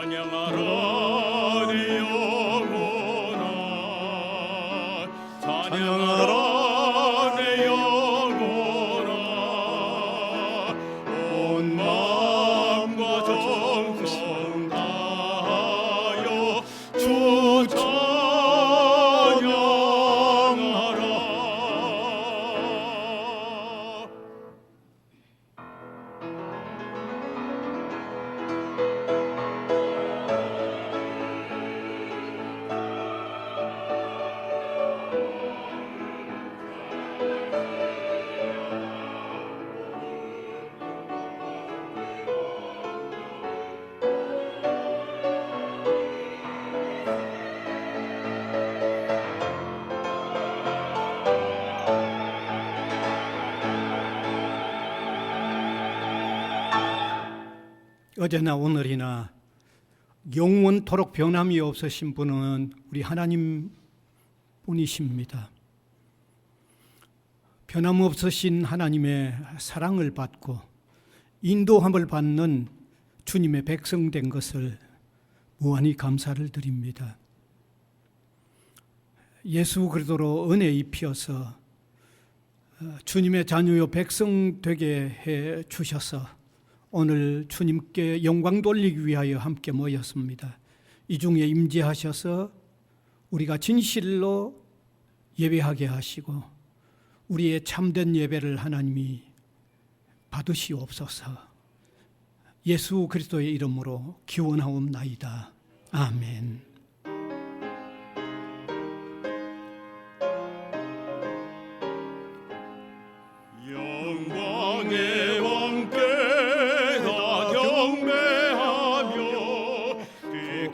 찬양하라 내 영혼아, 찬양하라 내 영혼아, 온 마음과 정성 다하여 주 찬양하라. 어제나 오늘이나 영원토록 변함이 없으신 분은 우리 하나님 분이십니다. 변함없으신 하나님의 사랑을 받고 인도함을 받는 주님의 백성된 것을 무한히 감사를 드립니다. 예수 그리스도로 은혜 입혀서 주님의 자녀요 백성 되게 해 주셔서 오늘 주님께 영광 돌리기 위하여 함께 모였습니다. 이 중에 임재하셔서 우리가 진실로 예배하게 하시고 우리의 참된 예배를 하나님이 받으시옵소서. 예수 그리스도의 이름으로 기원하옵나이다. 아멘. 영광의 왕께 다 경배하며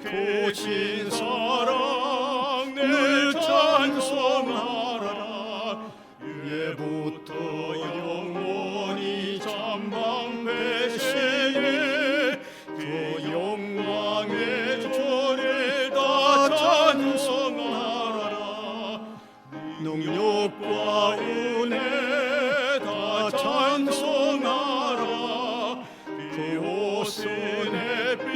크신 사랑 늘 찬송하라. 예부터 영원히 잠방배세에 그 영광의 조를 다 찬송하라. 능력과 은혜 다 찬송하라. 그 옷은 햇빛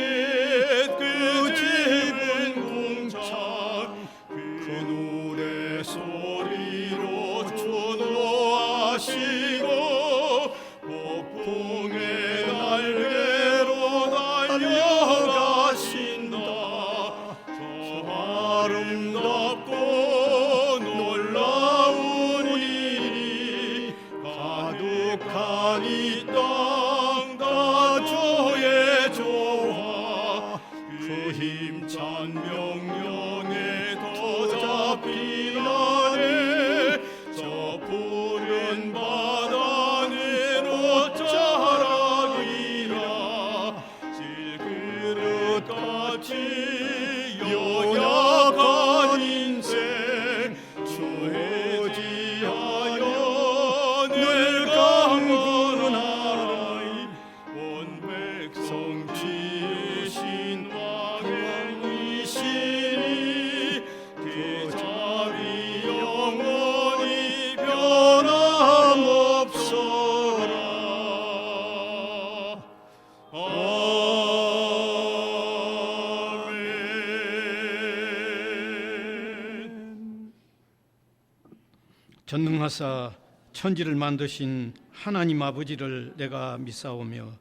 그 집은 궁창 그 노래 소리로 주노하시고 폭풍의 날개로 달려가신다. 저 아름답고 놀라운 일이 가득한 이 땅 다 주의 조화 그 힘찬 명령에 더 잡힌 아래 저 푸른 바다는 옷자락이라. 질그릇같이 연약한 인생 주의 지하여 늘 강건하리. 온 백성 지으신 왕이시니 그 자비 영원히 변함없어라. 아멘. 전능하사 천지를 만드신 하나님 아버지를 내가 믿사오며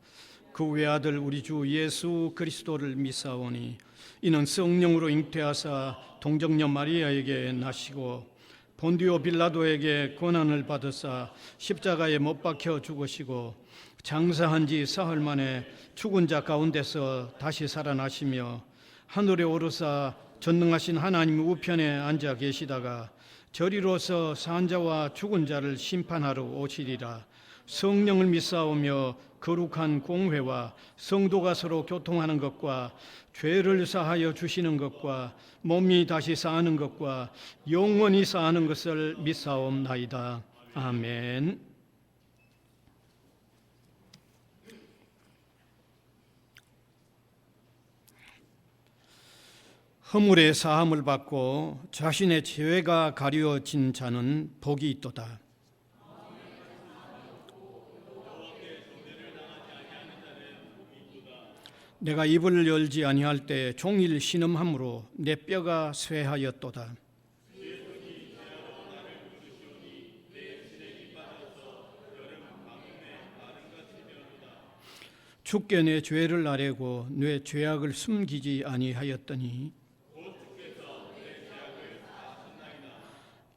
그 외아들 우리 주 예수 그리스도를 믿사오니 이는 성령으로 잉태하사 동정녀 마리아에게 나시고 본디오 빌라도에게 고난을 받으사 십자가에 못 박혀 죽으시고 장사한 지 사흘 만에 죽은 자 가운데서 다시 살아나시며 하늘에 오르사 전능하신 하나님 우편에 앉아 계시다가 저리로서 산자와 죽은 자를 심판하러 오시리라. 성령을 믿사오며 거룩한 공회와 성도가 서로 교통하는 것과 죄를 사하여 주시는 것과 몸이 다시 사는 것과 영원히 사는 것을 믿사옵나이다. 아멘. 허물의 사함을 받고 자신의 죄가 가려진 자는 복이 있도다. 내가 입을 열지 아니할 때 종일 신음함으로 내 뼈가 쇠하였도다. 주께 내 죄를 아뢰고 내 죄악을 숨기지 아니하였더니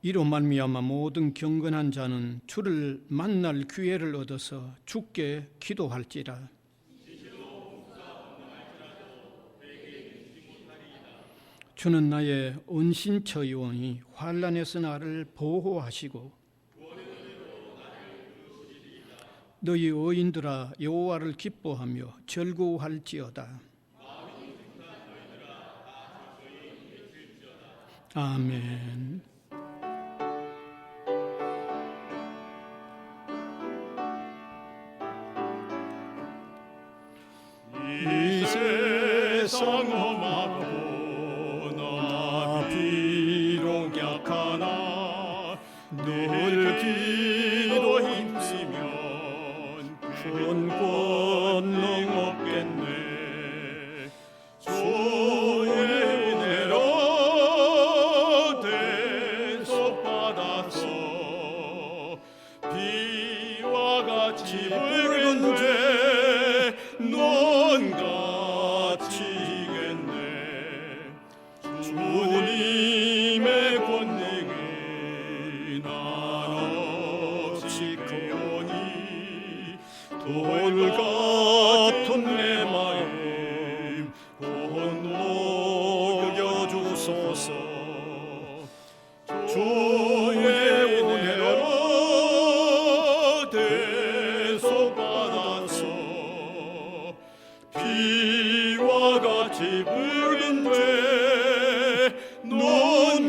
이로 말미암아 모든 경건한 자는 주를 만날 기회를 얻어서 주께 기도할지라. 주는 나의 은신처이오니 환난에서 나를 보호하시고 너희 의인들아 여호와를 기뻐하며 절구할지어다. 아멘. 이 세상 험하고 나 비록 약하나 늘 기도 힘쓰면 큰 권능 없겠네. 주의 은혜로 대속받아서 비와 같이 붉은 죄 논같이겠네. 주님의 권능이 난 없이 크오니 돌 같은 내 마음 곧 녹여주소서. 주의 은혜로 대속받아서 비와 같이 붉은 죄 논같이겠네.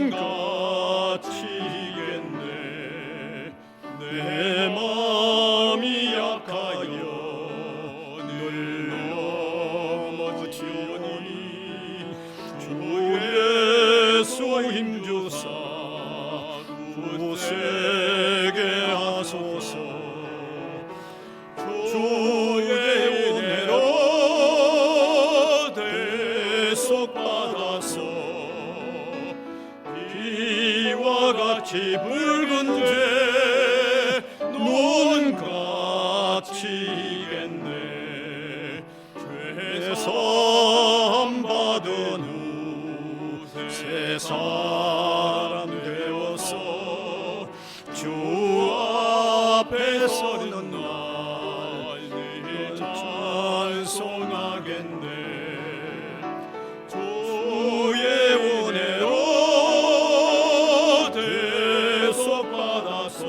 내 마음이 약하여 늘 넘어지오니 주 예수 힘주사 굳세게 하소서. 주의 은혜로 대속받아서 비와 같이 붉은 죄 논같이겠네. 죄사함 받은 후 새 사람 되어서 주 앞에 서는 날 늘 찬송하겠네. 주의 은혜로 대속받아서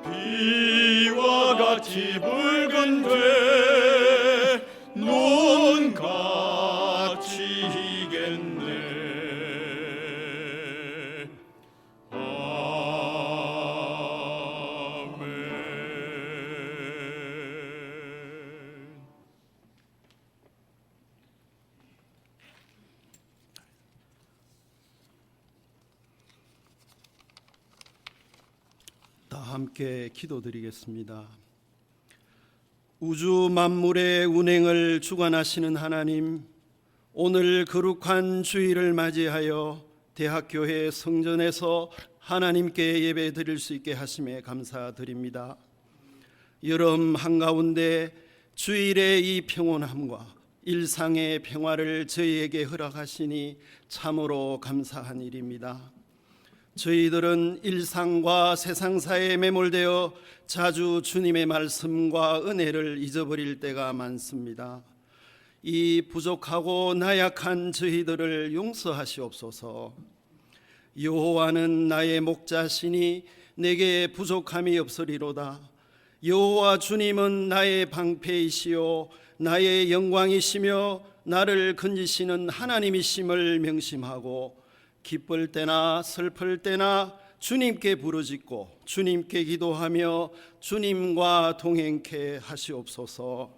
비와 같이 붉은 죄 논같이겠네. 아멘. 다 함께 기도드리겠습니다. 우주 만물의 운행을 주관하시는 하나님, 오늘 거룩한 주일을 맞이하여 대학교회 성전에서 하나님께 예배 드릴 수 있게 하심에 감사드립니다. 여름 한가운데 주일의 이 평온함과 일상의 평화를 저희에게 허락하시니 참으로 감사한 일입니다. 저희들은 일상과 세상사에 매몰되어 자주 주님의 말씀과 은혜를 잊어버릴 때가 많습니다. 이 부족하고 나약한 저희들을 용서하시옵소서. 여호와는 나의 목자시니 내게 부족함이 없으리로다. 여호와 주님은 나의 방패이시요 나의 영광이시며 나를 건지시는 하나님이심을 명심하고 기쁠 때나 슬플 때나 주님께 부르짖고 주님께 기도하며 주님과 동행케 하시옵소서.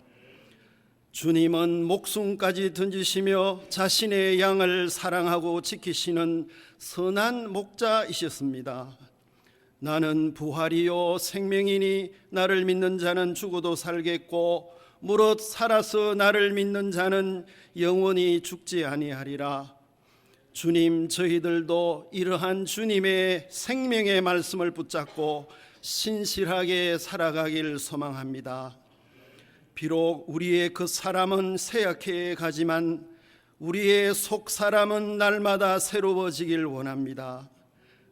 주님은 목숨까지 던지시며 자신의 양을 사랑하고 지키시는 선한 목자이셨습니다. 나는 부활이요 생명이니 나를 믿는 자는 죽어도 살겠고 무릇 살아서 나를 믿는 자는 영원히 죽지 아니하리라. 주님, 저희들도 이러한 주님의 생명의 말씀을 붙잡고 신실하게 살아가길 소망합니다. 비록 우리의 그 사람은 쇠약해 가지만 우리의 속 사람은 날마다 새로워지길 원합니다.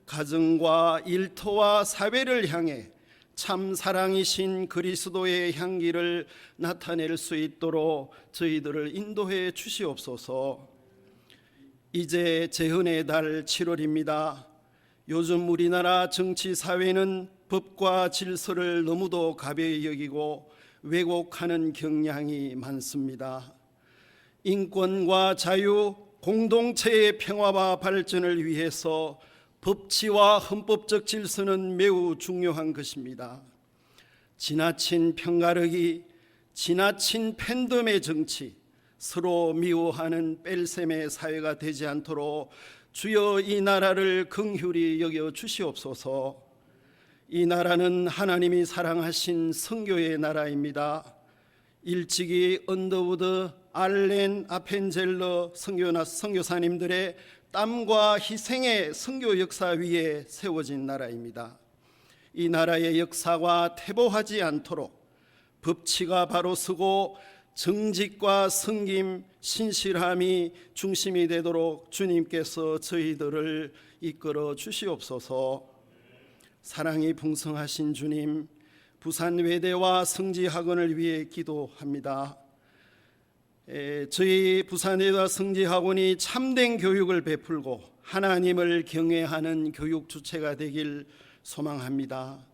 가정과 일터와 사회를 향해 참 사랑이신 그리스도의 향기를 나타낼 수 있도록 저희들을 인도해 주시옵소서. 이제 재헌의 달 7월입니다. 요즘 우리나라 정치 사회는 법과 질서를 너무도 가벼이 여기고 왜곡하는 경향이 많습니다. 인권과 자유, 공동체의 평화와 발전을 위해서 법치와 헌법적 질서는 매우 중요한 것입니다. 지나친 편가르기, 지나친 팬덤의 정치, 서로 미워하는 뺄셈의 사회가 되지 않도록 주여 이 나라를 긍휼히 여겨 주시옵소서. 이 나라는 하나님이 사랑하신 선교의 나라입니다. 일찍이 언더우드, 알렌, 아펜젤러 선교사님들의 땀과 희생의 선교 역사 위에 세워진 나라입니다. 이 나라의 역사가 퇴보하지 않도록 법치가 바로 서고 정직과 섬김, 신실함이 중심이 되도록 주님께서 저희들을 이끌어 주시옵소서. 사랑이 풍성하신 주님, 부산 외대와 성지학원을 위해 기도합니다. 저희 부산외대와 성지학원이 참된 교육을 베풀고 하나님을 경외하는 교육 주체가 되길 소망합니다.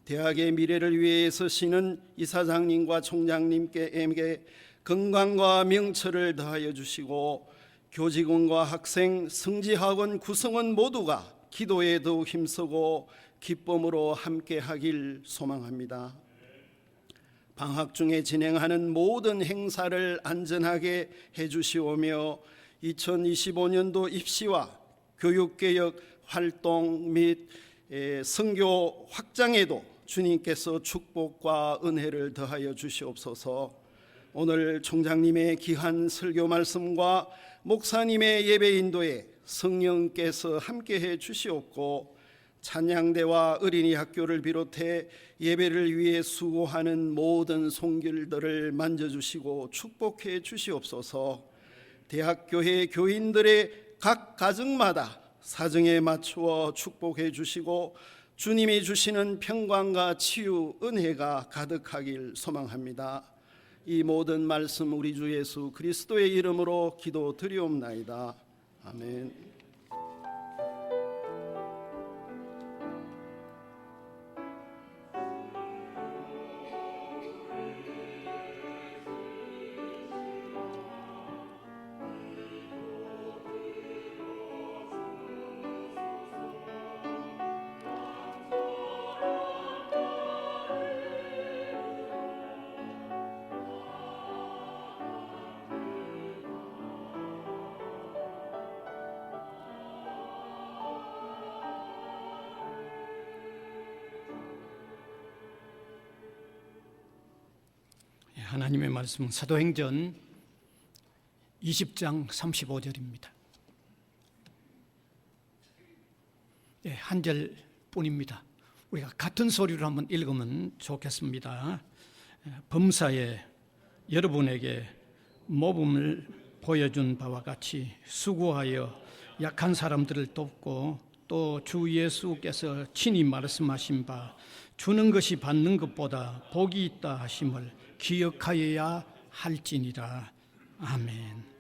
대학의 미래를 위해 애쓰시는 이사장님과 총장님께 건강과 명철을 더하여 주시고 교직원과 학생, 성지학원 구성원 모두가 기도에 더욱 힘쓰고 기쁨으로 함께하길 소망합니다. 방학 중에 진행하는 모든 행사를 안전하게 해주시오며 2025년도 입시와 교육개혁 활동 및 선교 확장에도 주님께서 축복과 은혜를 더하여 주시옵소서. 오늘 총장님의 귀한 설교 말씀과 목사님의 예배 인도에 성령께서 함께해 주시옵고 찬양대와 어린이 학교를 비롯해 예배를 위해 수고하는 모든 손길들을 만져주시고 축복해 주시옵소서. 대학교회 교인들의 각 가정마다 사정에 맞추어 축복해 주시고 주님이 주시는 평강과 치유, 은혜가 가득하길 소망합니다. 이 모든 말씀 우리 주 예수 그리스도의 이름으로 기도드리옵나이다. 아멘. 하나님의 말씀은 사도행전 20장 35절입니다. 한 절뿐입니다. 우리가 같은 소리로 한번 읽으면 좋겠습니다. 범사에 여러분에게 모범을 보여준 바와 같이 수고하여 약한 사람들을 돕고 또 주 예수께서 친히 말씀하신 바 주는 것이 받는 것보다 복이 있다 하심을 기억하여야 할지니라. 아멘.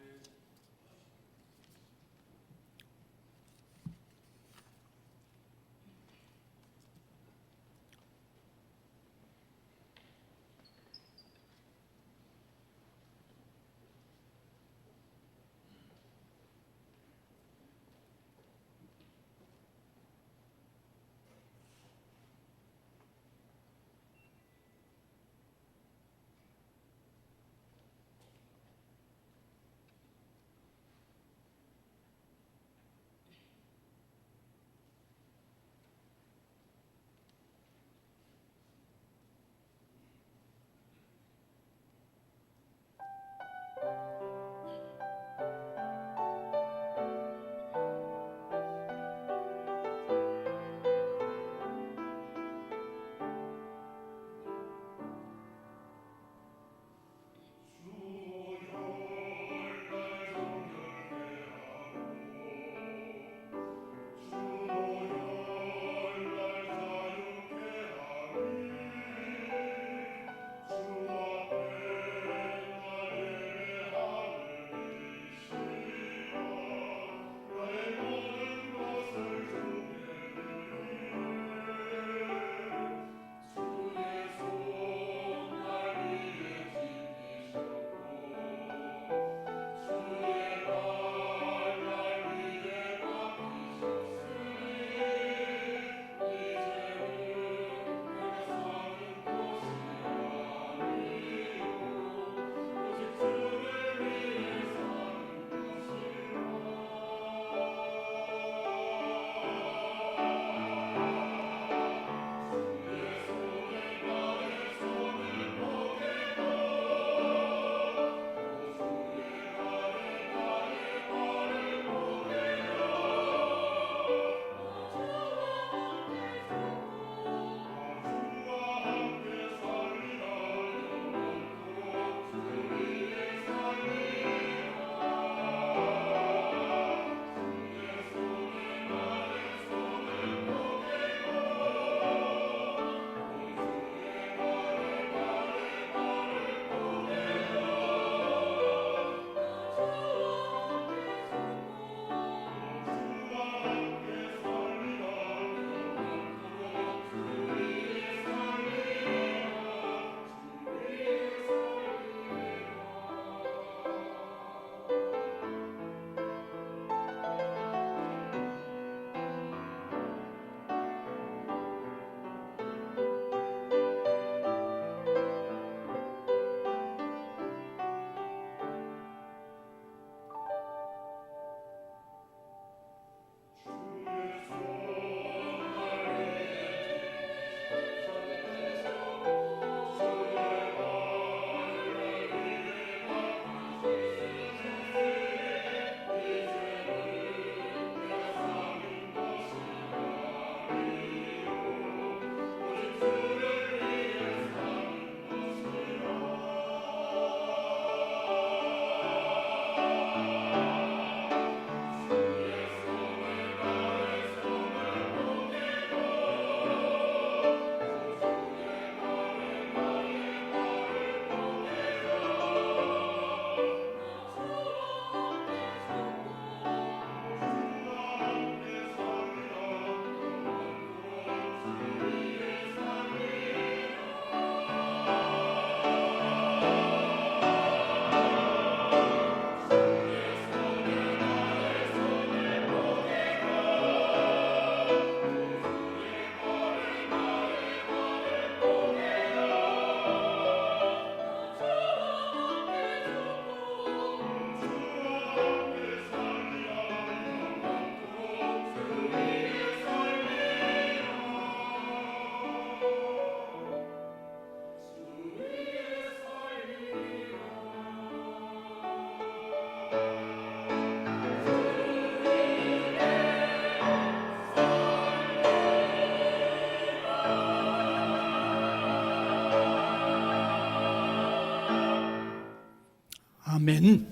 아멘.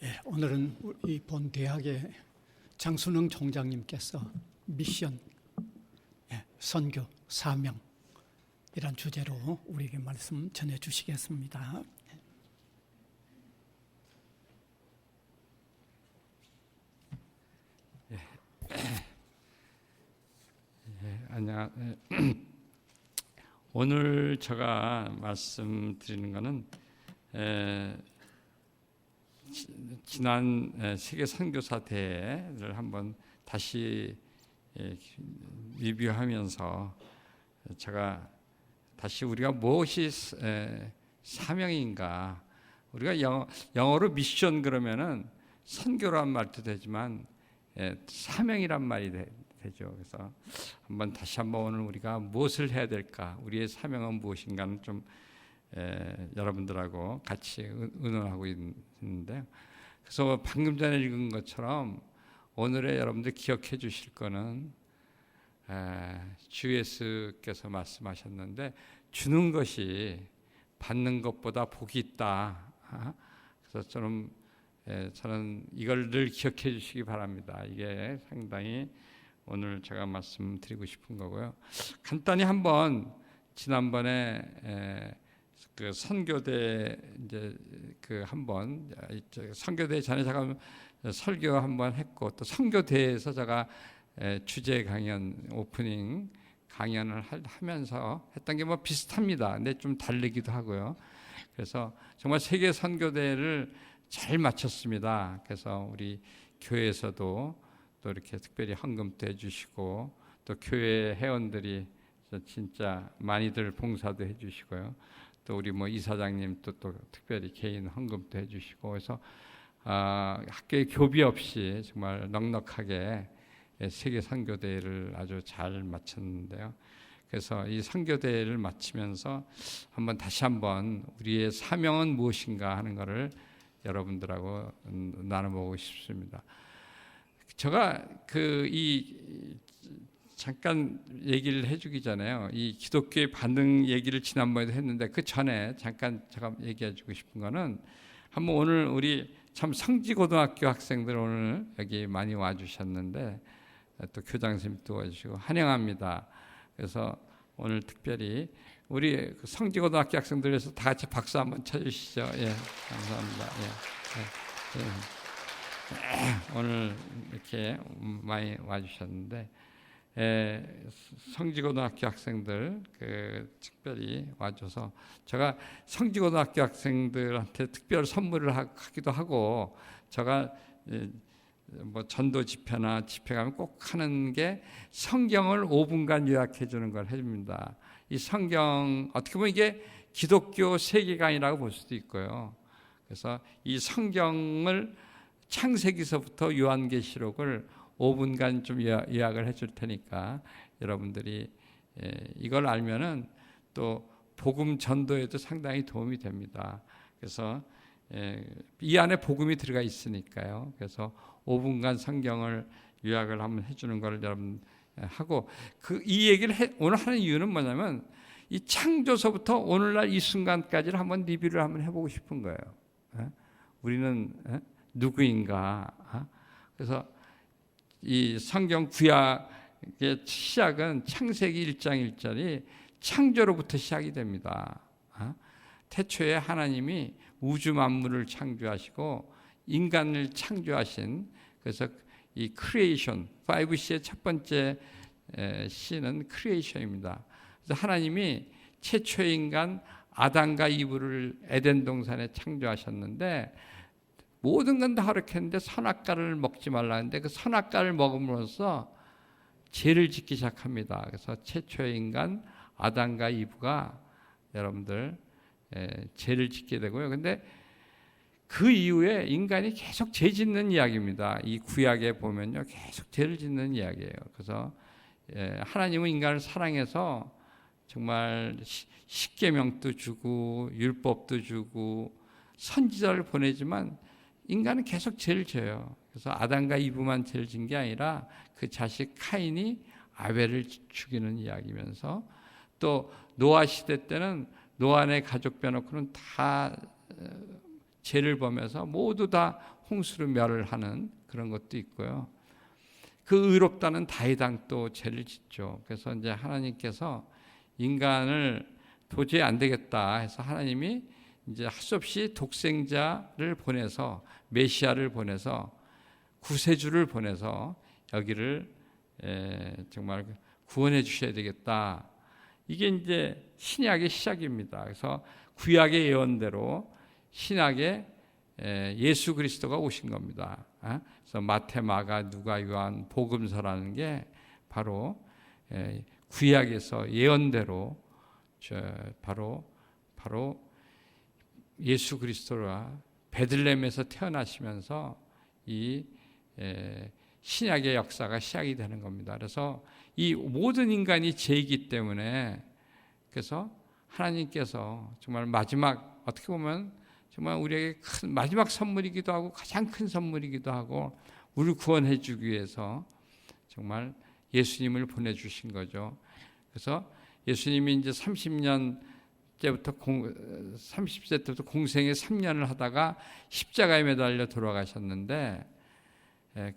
예, 오늘은 이 본 대학의 장순흥 총장님께서 미션, 선교, 사명 이란 주제로 우리에게 말씀 전해 주시겠습니다. 안녕. 오늘 제가 말씀드리는 것은 지난 세계 선교사 대회를 한번 다시 리뷰하면서 제가 다시 우리가 무엇이 사명인가, 우리가 영어로 미션 그러면은 선교란 말도 되지만 사명이란 말이 되죠. 그래서 다시 한번 오늘 우리가 무엇을 해야 될까, 우리의 사명은 무엇인가는 좀 여러분들하고 같이 의논하고 있는데요. 그래서 방금 전에 읽은 것처럼 오늘의 여러분들 기억해 주실 거는 주 예수께서 말씀하셨는데, 주는 것이 받는 것보다 복이 있다. 그래서 저는 이걸 늘 기억해 주시기 바랍니다. 이게 상당히 오늘 제가 말씀드리고 싶은 거고요. 간단히 한번 지난번에 그 선교대 이제 그 한번 선교대 전에 제가 설교 한번 했고, 또 선교대에서 제가 주제 강연 오프닝 강연을 하면서 했던 게 뭐 비슷합니다. 근데 좀 다르기도 하고요. 그래서 정말 세계 선교대를 잘 마쳤습니다. 그래서 우리 교회에서도 또 이렇게 특별히 헌금도 해주시고, 또 교회 회원들이 진짜 많이들 봉사도 해주시고요. 또 우리 뭐 이사장님 또 특별히 개인 헌금도 해주시고, 그래서 학교에 교비 없이 정말 넉넉하게 세계 선교대회를 아주 잘 마쳤는데요. 그래서 이 선교대회를 마치면서 다시 한번 우리의 사명은 무엇인가 하는 것을 여러분들하고 나눠보고 싶습니다. 제가 잠깐 얘기를 해주기 전에요, 이 기독교의 반응 얘기를 지난번에도 했는데 그 전에 잠깐 제가 얘기해주고 싶은 거는, 한번 오늘 우리 참 성지고등학교 학생들 오늘 여기 많이 와주셨는데, 또 교장 선생님도 와주시고 환영합니다. 그래서 오늘 특별히 우리 성지고등학교 학생들에서 다 같이 박수 한번 쳐주시죠. 예, 감사합니다. 오늘 이렇게 많이 와주셨는데, 성지고등학교 학생들 특별히 와줘서 제가 성지고등학교 학생들한테 특별 선물을 하기도 하고, 제가 뭐 전도 집회나 집회 가면 꼭 하는 게 성경을 5분간 요약해 주는 걸 해줍니다. 이 성경 어떻게 보면 이게 기독교 세계관이라고 볼 수도 있고요. 그래서 이 성경을 창세기서부터 요한계시록을 5분간 좀 요약을 해줄 테니까 여러분들이 이걸 알면은 또 복음 전도에도 상당히 도움이 됩니다. 그래서 이 안에 복음이 들어가 있으니까요. 그래서 5분간 성경을 요약을 한번 해주는 걸 여러분 하고, 이 얘기를 오늘 하는 이유는 뭐냐면, 이 창조서부터 오늘날 이 순간까지를 한번 리뷰를 한번 해보고 싶은 거예요. 우리는 누구인가? 그래서 이 성경 구약의 시작은 창세기 1장 1절이 창조로부터 시작이 됩니다. 태초에 하나님이 우주 만물을 창조하시고 인간을 창조하신, 그래서 이 크리에이션, 5C의 첫 번째 C는 크리에이션입니다. 그래서 하나님이 최초의 인간 아담과 이브를 에덴 동산에 창조하셨는데, 모든 건 다 허락했는데 선악과를 먹지 말라는데, 그 선악과를 먹음으로써 죄를 짓기 시작합니다. 그래서 최초의 인간 아담과 이브가 여러분들 죄를 짓게 되고요. 근데 그 이후에 인간이 계속 죄 짓는 이야기입니다. 이 구약에 보면요, 계속 죄를 짓는 이야기예요. 그래서 하나님은 인간을 사랑해서 정말 십계명도 주고 율법도 주고 선지자를 보내지만 인간은 계속 죄를 져요. 그래서 아담과 이브만 죄를 진 게 아니라 그 자식 카인이 아벨을 죽이는 이야기면서, 또 노아 시대 때는 노아네 가족 빼놓고는 다 죄를 범해서 모두 다 홍수로 멸하는 그런 것도 있고요. 그 의롭다는 다이당 또 죄를 짓죠. 그래서 이제 하나님께서 인간을 도저히 안 되겠다 해서 하나님이 이제 할 수 없이 독생자를 보내서 메시아를 보내서 구세주를 보내서 여기를 정말 구원해 주셔야 되겠다. 이게 이제 신약의 시작입니다. 그래서 구약의 예언대로 신약에 예수 그리스도가 오신 겁니다. 그래서 마태, 마가, 누가, 요한, 복음서라는 게 바로 구약에서 예언대로 바로 예수 그리스도가 베들레헴에서 태어나시면서 이 신약의 역사가 시작이 되는 겁니다. 그래서 이 모든 인간이 죄이기 때문에 그래서 하나님께서 정말 마지막 어떻게 보면 정말 우리에게 큰 마지막 선물이기도 하고 가장 큰 선물이기도 하고 우리를 구원해 주기 위해서 정말 예수님을 보내주신 거죠. 그래서 예수님이 이제 30년 때부터 30세 때부터 공생에 3년을 하다가 십자가에 매달려 돌아가셨는데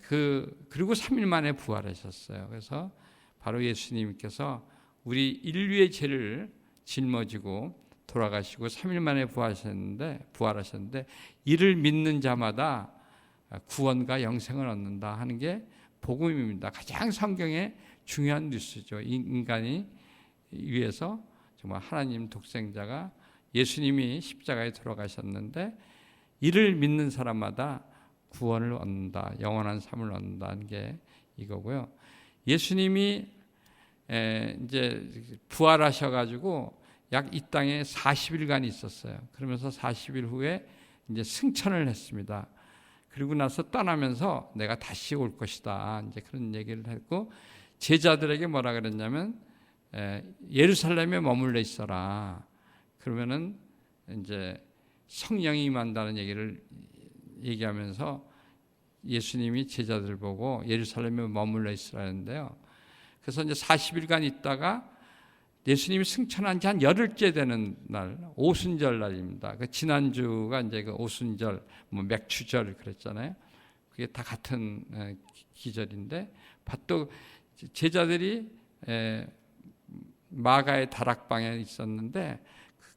그리고 3일 만에 부활하셨어요. 그래서 바로 예수님께서 우리 인류의 죄를 짊어지고 돌아가시고 3일 만에 부활하셨는데 이를 믿는 자마다 구원과 영생을 얻는다 하는 게 복음입니다. 가장 성경의 중요한 뉴스죠. 인간이 위해서 정말 하나님 독생자가 예수님이 십자가에 돌아가셨는데 이를 믿는 사람마다 구원을 얻는다, 영원한 삶을 얻는다는 게 이거고요. 예수님이 이제 부활하셔가지고 약 이 땅에 40일간 있었어요. 그러면서 40일 후에 이제 승천을 했습니다. 그리고 나서 떠나면서 내가 다시 올 것이다. 이제 그런 얘기를 했고 제자들에게 뭐라 그랬냐면 예루살렘에 머물러 있어라. 그러면은 이제 성령이 임한다는 얘기를 얘기하면서 예수님이 제자들 보고 예루살렘에 머물러 있으라 했는데요. 그래서 이제 40일간 있다가 예수님이 승천한 지 한 열흘째 되는 날, 오순절 날입니다. 그 지난주가 이제 그 오순절, 뭐 맥추절 그랬잖아요. 그게 다 같은 기절인데, 또 제자들이 마가의 다락방에 있었는데,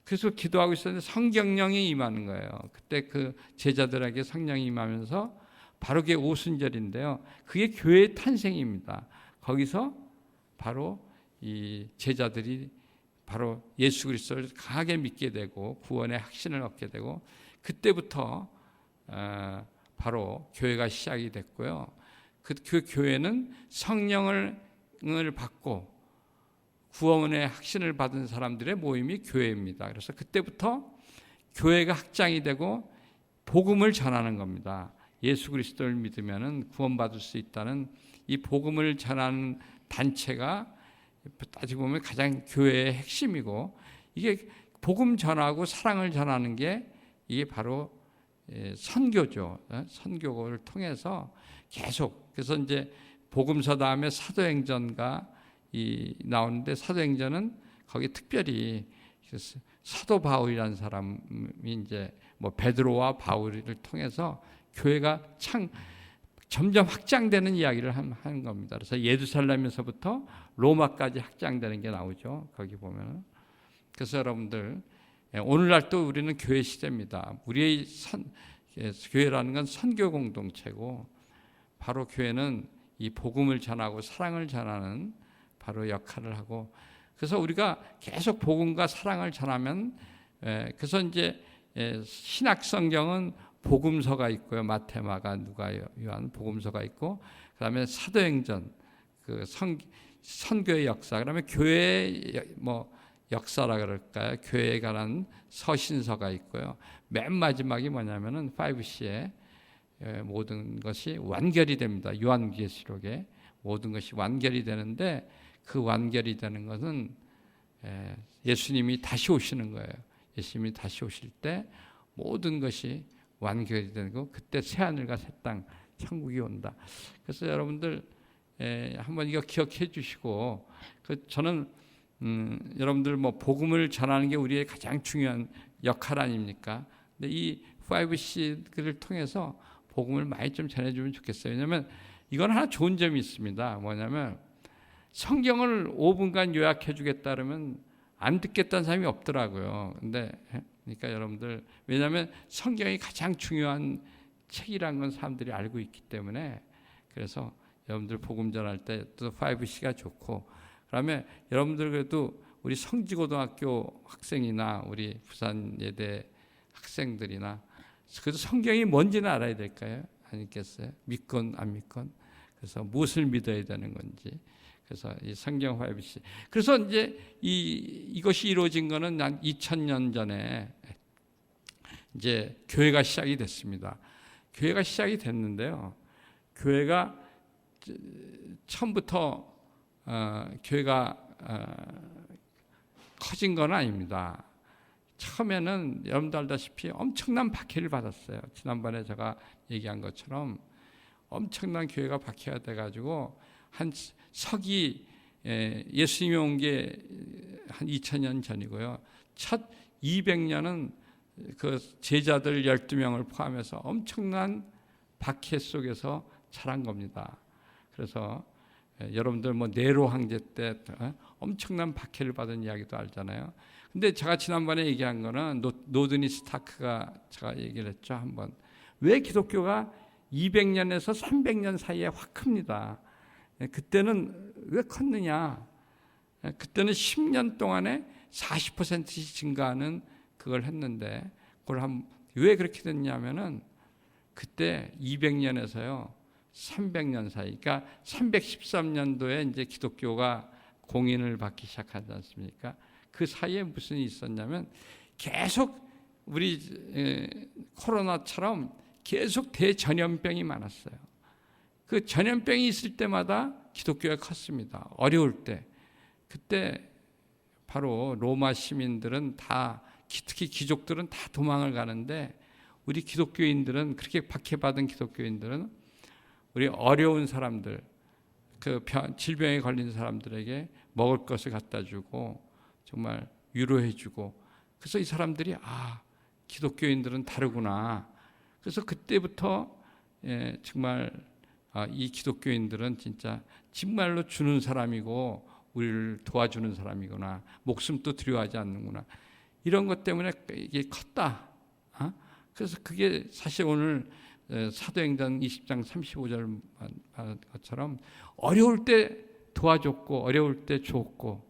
그래서 기도하고 있었는데 성령이 임하는 거예요. 그때 그 제자들에게 성령이 임하면서 바로 그게 오순절인데요. 그게 교회의 탄생입니다. 거기서 바로 이 제자들이 바로 예수 그리스도를 강하게 믿게 되고 구원의 확신을 얻게 되고 그때부터 바로 교회가 시작이 됐고요. 그 교회는 성령을 받고 구원의 확신을 받은 사람들의 모임이 교회입니다. 그래서 그때부터 교회가 확장이 되고 복음을 전하는 겁니다. 예수 그리스도를 믿으면 구원받을 수 있다는 이 복음을 전하는 단체가 따지고 보면 가장 교회의 핵심이고 이게 복음 전하고 사랑을 전하는 게 이게 바로 선교죠. 선교를 통해서 계속 그래서 이제 복음서 다음에 사도행전가 나오는데 사도행전은 거기 특별히 사도 바울이라는 사람이 이제 뭐 베드로와 바울을 통해서 교회가 점점 확장되는 이야기를 하는 겁니다. 그래서 예루살렘에서부터 로마까지 확장되는 게 나오죠. 거기 보면. 그래서 여러분들 오늘날 또 우리는 교회 시대입니다. 우리의 교회라는 건 선교 공동체고 바로 교회는 이 복음을 전하고 사랑을 전하는 바로 역할을 하고 그래서 우리가 계속 복음과 사랑을 전하면 그래서 이제 신약 성경은 복음서가 있고요. 마태, 마가, 누가, 요한 복음서가 있고 그다음에 사도행전 그 선교의 역사 그다음에 교회의 뭐 역사라 그럴까요? 교회에 관한 서신서가 있고요. 맨 마지막이 뭐냐면은 5C에 모든 것이 완결이 됩니다. 요한계시록에 모든 것이 완결이 되는데 그 완결이 되는 것은 예수님이 다시 오시는 거예요. 예수님이 다시 오실 때 모든 것이 완결이 되고 그때 새하늘과 새 땅 천국이 온다. 그래서 여러분들 한번 이거 기억해 주시고 저는 여러분들 뭐 복음을 전하는 게 우리의 가장 중요한 역할 아닙니까? 근데 이 5C를 통해서 복음을 많이 좀 전해주면 좋겠어요. 왜냐하면 이건 하나 좋은 점이 있습니다. 뭐냐면 성경을 5분간 요약해 주겠다 그러면 안 듣겠다는 사람이 없더라고요. 근데 그러니까 여러분들, 왜냐하면 성경이 가장 중요한 책이라는 건 사람들이 알고 있기 때문에, 그래서 여러분들 복음 전할 때 또 5C가 좋고, 그다음에 여러분들 그래도 우리 성지고등학교 학생이나 우리 부산 예대 학생들이나 그래도 성경이 뭔지는 알아야 될까요? 아니겠어요? 믿건 안 믿건. 그래서 무엇을 믿어야 되는 건지. 그래서 이 성경 5C. 그래서 이제 이것이 이루어진 거는 한 2000년 전에 이제 교회가 시작이 됐습니다. 교회가 시작이 됐는데요. 교회가 처음부터 교회가 커진 건 아닙니다. 처음에는 여러분도 알다시피 엄청난 박해를 받았어요. 지난번에 제가 얘기한 것처럼 엄청난 교회가 박해가 돼가지고 한 서기 예수님이 온 게 한 2000년 전이고요. 첫 200년은 그 제자들 12명을 포함해서 엄청난 박해 속에서 자란 겁니다. 그래서 여러분들 뭐 네로 황제 때 엄청난 박해를 받은 이야기도 알잖아요. 근데 제가 지난번에 얘기한 거는 노드니 스타크가 제가 얘기를 했죠. 한번. 왜 기독교가 200년에서 300년 사이에 확 큽니다. 그때는 왜 컸느냐? 그때는 10년 동안에 40%씩 증가하는 그걸 했는데, 그걸 왜 그렇게 됐냐면은 그때 200년에서요 300년 사이, 그러니까 313년도에 이제 기독교가 공인을 받기 시작하지 않습니까? 그 사이에 무슨 일이 있었냐면 계속 우리 코로나처럼 계속 대전염병이 많았어요. 그 전염병이 있을 때마다 기독교가 컸습니다. 어려울 때. 그때 바로 로마 시민들은 다, 특히 귀족들은 다 도망을 가는데, 우리 기독교인들은, 그렇게 박해받은 기독교인들은 우리 어려운 사람들, 그 질병에 걸린 사람들에게 먹을 것을 갖다 주고 정말 위로해 주고, 그래서 이 사람들이 기독교인들은 다르구나. 그래서 그때부터 정말 이 기독교인들은 진짜 정말로 주는 사람이고 우리를 도와주는 사람이구나. 목숨도 두려워하지 않는구나. 이런 것 때문에 이게 컸다. 그래서 그게 사실 오늘 사도행전 20장 35절 것처럼 어려울 때 도와줬고 어려울 때 줬고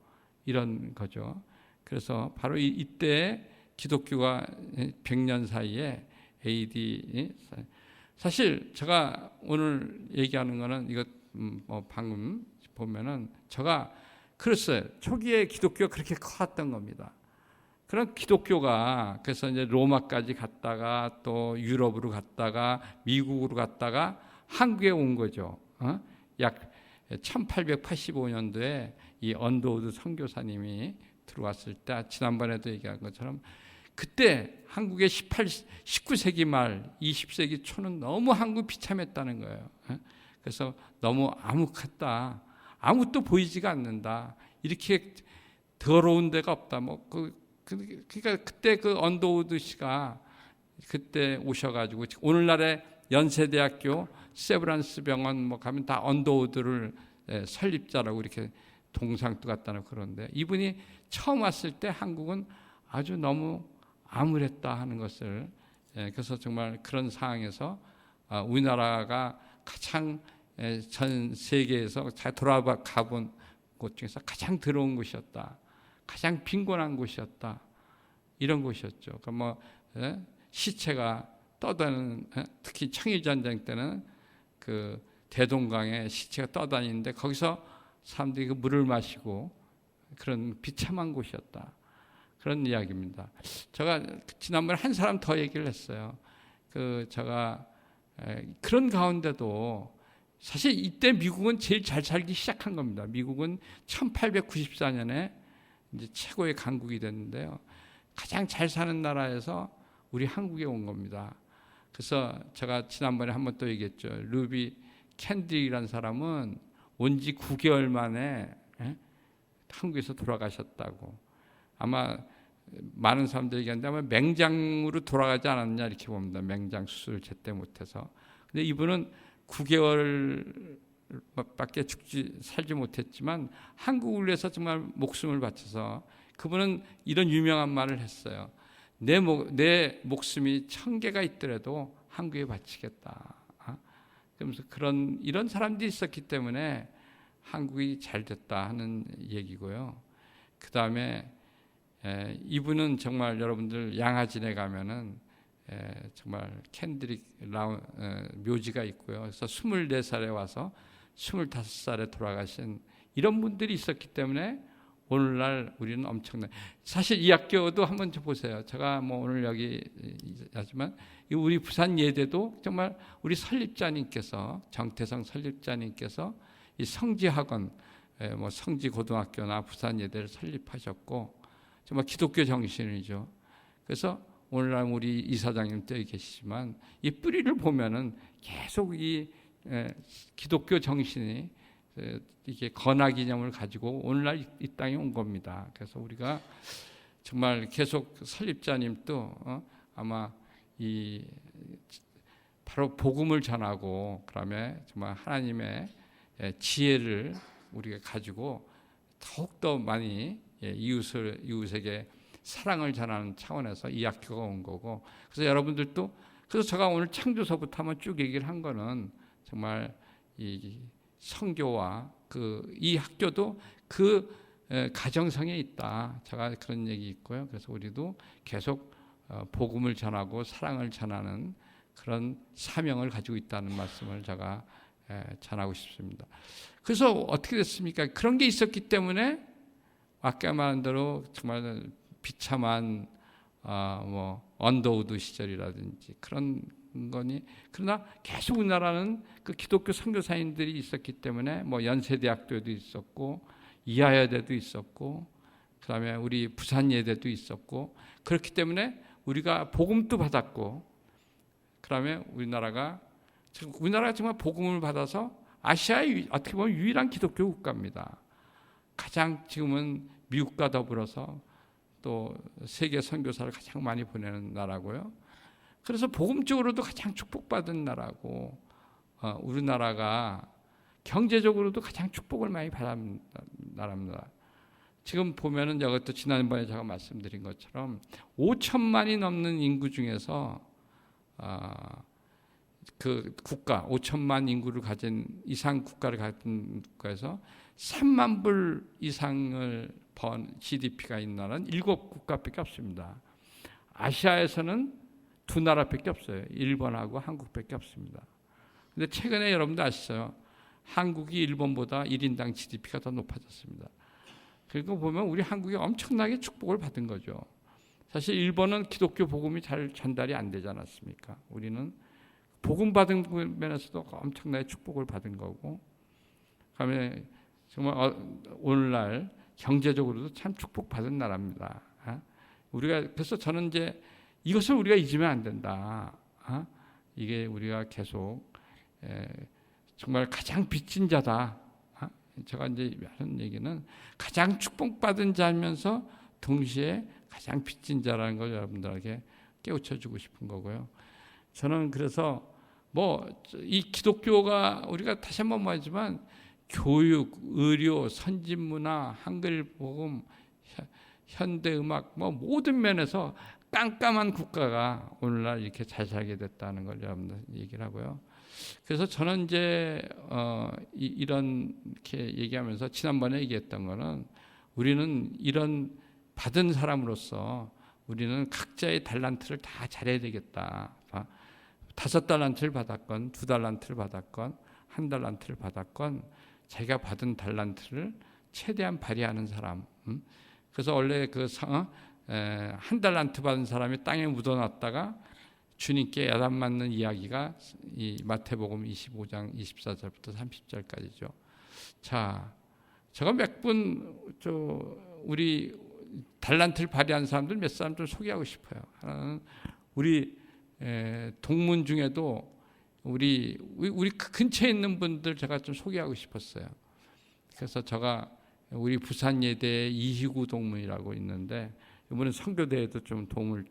이런 거죠. 그래서 바로 이때 기독교가 100년 사이에 AD, 사실 제가 오늘 얘기하는 거는 이거 방금 보면은 제가 그랬어요. 초기에 기독교가 그렇게 커왔던 겁니다. 그런 기독교가 그래서 이제 로마까지 갔다가 또 유럽으로 갔다가 미국으로 갔다가 한국에 온 거죠. 약 1885년도에 이 언더우드 선교사님이 들어왔을 때, 지난번에도 얘기한 것처럼 그때 한국의 19세기 말 20세기 초는 너무 한국 비참했다는 거예요. 그래서 너무 암흑했다. 아무것도 보이지가 않는다. 이렇게 더러운 데가 없다. 그러니까 그때 그 언더우드 씨가 그때 오셔가지고, 오늘날의 연세대학교 세브란스 병원 가면 다 언더우드를 설립자라고 이렇게 동상도 갖다 놓고 그러는데, 이분이 처음 왔을 때 한국은 아주 너무 암울했다 하는 것을, 그래서 정말 그런 상황에서 우리나라가 가장 전 세계에서 잘 돌아가 본 곳 중에서 가장 더러운 곳이었다. 가장 빈곤한 곳이었다. 이런 곳이었죠. 그러니까 시체가 떠다니는, 특히 청일전쟁 때는 그 대동강에 시체가 떠다니는데 거기서 사람들이 그 물을 마시고 그런 비참한 곳이었다. 그런 이야기입니다. 제가 지난번에 한 사람 더 얘기를 했어요. 제가 그런 가운데도 사실 이때 미국은 제일 잘 살기 시작한 겁니다. 미국은 1894년에 이제 최고의 강국이 됐는데요. 가장 잘 사는 나라에서 우리 한국에 온 겁니다. 그래서 제가 지난번에 한번 또 얘기했죠. 루비 캔디라는 사람은 온 지 9개월 만에 한국에서 돌아가셨다고. 아마 많은 사람들이 얘기하는데 아마 맹장으로 돌아가지 않았냐 이렇게 봅니다. 맹장 수술을 제때 못해서. 근데 이분은 9개월밖에 살지 못했지만 한국을 위해서 정말 목숨을 바쳐서 그분은 이런 유명한 말을 했어요. 내 목숨이 1000개가 있더라도 한국에 바치겠다. 그러면서 이런 사람들이 있었기 때문에 한국이 잘 됐다 하는 얘기고요. 그 다음에 이분은 정말 여러분들 양화진에 가면은 정말 캔드릭 묘지가 있고요. 그래서 24살에 와서 25살에 돌아가신 이런 분들이 있었기 때문에 오늘날 우리는 엄청난, 사실 이 학교도 한번 보세요. 제가 뭐 오늘 여기 하지만 우리 부산 예대도 정말 우리 설립자님께서, 정태성 설립자님께서 이 성지학원, 뭐 성지고등학교나 부산 예대를 설립하셨고 정말 기독교 정신이죠. 그래서 오늘날 우리 이사장님도 여기 계시지만 이 뿌리를 보면은 계속 이 기독교 정신이 이게 건화기념을 가지고 오늘날 이 땅에 온 겁니다. 그래서 우리가 정말 계속 설립자님도 아마 바로 복음을 전하고 그다음에 정말 하나님의 지혜를 우리가 가지고 더욱더 많이 이웃에게 사랑을 전하는 차원에서 이 학교가 온 거고, 그래서 여러분들도, 그래서 제가 오늘 창조서부터 한번 쭉 얘기를 한 거는 정말 이 성교와 이 학교도 그 가정성에 있다. 제가 그런 얘기 있고요. 그래서 우리도 계속 복음을 전하고 사랑을 전하는 그런 사명을 가지고 있다는 말씀을 제가 전하고 싶습니다. 그래서 어떻게 됐습니까? 그런 게 있었기 때문에 아까 말한 대로 정말 비참한 뭐 언더우드 시절이라든지 그런 거니, 그러나 계속 우리나라는 그 기독교 선교사님들이 있었기 때문에 뭐 연세대학교도 있었고 이하여대도 있었고 그다음에 우리 부산예대도 있었고, 그렇기 때문에 우리가 복음도 받았고, 그다음에 우리나라가 정말 복음을 받아서 아시아의 어떻게 보면 유일한 기독교 국가입니다. 가장 지금은 미국과 더불어서 또 세계 선교사를 가장 많이 보내는 나라고요. 그래서 복음적으로도 가장 축복받은 나라고, 우리나라가 경제적으로도 가장 축복을 많이 받은 나라입니다. 지금 보면은 이것도 지난번에 제가 말씀드린 것처럼 5천만이 넘는 인구 중에서 그 국가 5천만 인구를 가진 이상 국가를 가진 국가에서 3만 불 이상을 번 GDP가 있는 나라는 7국가밖에 없습니다. 아시아에서는 2나라밖에 없어요. 일본하고 한국밖에 없습니다. 근데 최근에 여러분도 아시죠? 한국이 일본보다 1인당 GDP가 더 높아졌습니다. 그리고 보면 우리 한국이 엄청나게 축복을 받은 거죠. 사실 일본은 기독교 복음이 잘 전달이 안 되지 않았습니까? 우리는 복음 받은 면에서도 엄청나게 축복을 받은 거고, 그다음에 정말 오늘날 경제적으로도 참 축복받은 나라입니다. 우리가 그래서 저는 이제 이것을 우리가 잊으면 안 된다. 이게 우리가 계속 정말 가장 빚진 자다. 제가 이제 하는 얘기는 가장 축복받은 자면서 동시에 가장 빚진 자라는 걸 여러분들에게 깨우쳐주고 싶은 거고요. 저는 그래서 뭐 이 기독교가 우리가 다시 한번 말하지만 교육, 의료, 선진문화, 한글 복음, 현대음악 뭐 모든 면에서 깜깜한 국가가 오늘날 이렇게 잘 살게 됐다는 걸 여러분들 얘기를 하고요. 그래서 저는 이제 이렇게 얘기하면서 지난번에 얘기했던 거는 우리는 이런 받은 사람으로서 우리는 각자의 달란트를 다 잘해야 되겠다. 5달란트를 받았건 2달란트를 받았건 1달란트를 받았건 자기가 받은 달란트를 최대한 발휘하는 사람. 그래서 원래 1달란트 받은 사람이 땅에 묻어놨다가 주님께 야단 맞는 이야기가 이 마태복음 25장 24절부터 30절까지죠. 자, 제가 몇 분 우리 달란트를 발휘한 사람들 몇 사람 좀 소개하고 싶어요. 하나는 우리 동문 중에도 우리 근처에 있는 분들 제가 좀 소개하고 싶었어요. 그래서 제가 우리 부산예대 이희구 동문이라고 있는데 이번에 선교대회도 좀 도움을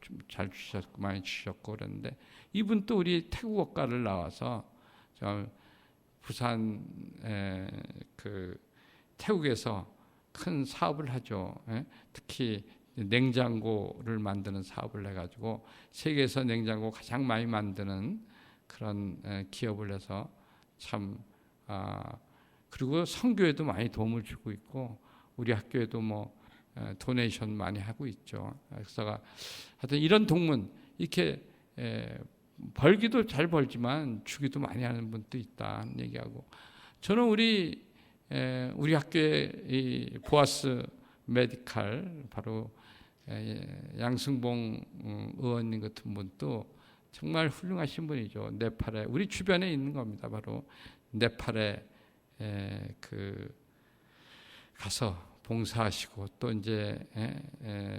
좀 잘 주셨고 많이 주셨고 그랬는데 이분 또 우리 태국어과를 나와서 부산 그 태국에서 큰 사업을 하죠. 특히 냉장고를 만드는 사업을 해가지고 세계에서 냉장고 가장 많이 만드는 그런 기업을 해서 참 그리고 선교에도 많이 도움을 주고 있고 우리 학교에도 뭐 도네이션 많이 하고 있죠. 그래서 하여튼 이런 동문 이렇게 벌기도 잘 벌지만 주기도 많이 하는 분도 있다는 얘기하고 저는 우리 학교의 이 보아스 메디칼 바로 양승봉 의원님 같은 분도 정말 훌륭하신 분이죠. 네팔에 우리 주변에 있는 겁니다. 바로 네팔에 그 가서 봉사하시고 또 이제